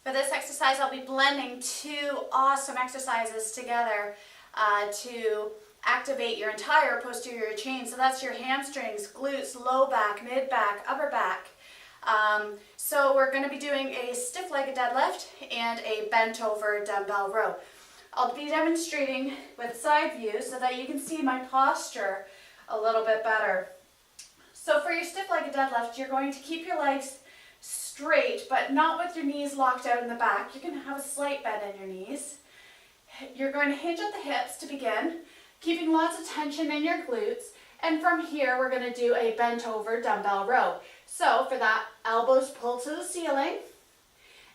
For this exercise, I'll be blending two awesome exercises together to activate your entire posterior chain. So that's your hamstrings, glutes, low back, mid back, upper back. So we're going to be doing a stiff-legged deadlift and a bent-over dumbbell row. I'll be demonstrating with side view so that you can see my posture a little bit better. So for your stiff-legged deadlift, you're going to keep your legs straight, but not with your knees locked out in the back. You're going to have a slight bend in your knees. You're going to hinge at the hips to begin, keeping lots of tension in your glutes. And from here, we're going to do a bent-over dumbbell row. So for that, elbows pull to the ceiling,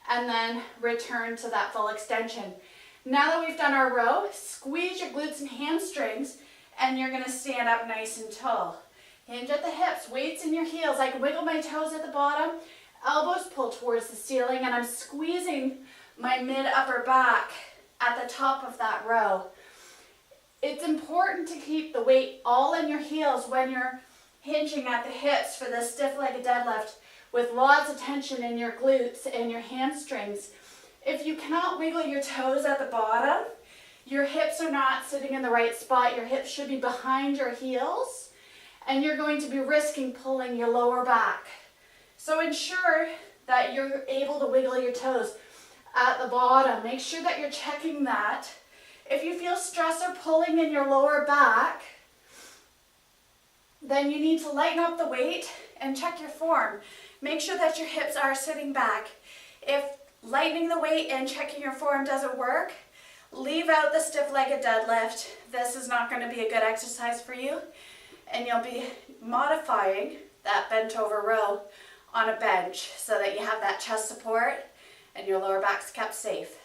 and then return to that full extension. Now that we've done our row, squeeze your glutes and hamstrings, and you're going to stand up nice and tall. Hinge at the hips, weights in your heels. I can wiggle my toes at the bottom, elbows pull towards the ceiling, and I'm squeezing my mid-upper back at the top of that row. It's important to keep the weight all in your heels when you're hinging at the hips for this stiff-legged deadlift with lots of tension in your glutes and your hamstrings. If you cannot wiggle your toes at the bottom, your hips are not sitting in the right spot. Your hips should be behind your heels, and you're going to be risking pulling your lower back. So ensure that you're able to wiggle your toes at the bottom. Make sure that you're checking that. If you feel stress or pulling in your lower back, then you need to lighten up the weight and check your form. Make sure that your hips are sitting back. If lightening the weight and checking your form doesn't work, leave out the stiff-legged deadlift. This is not going to be a good exercise for you, and you'll be modifying that bent over row on a bench so that you have that chest support and your lower back's kept safe.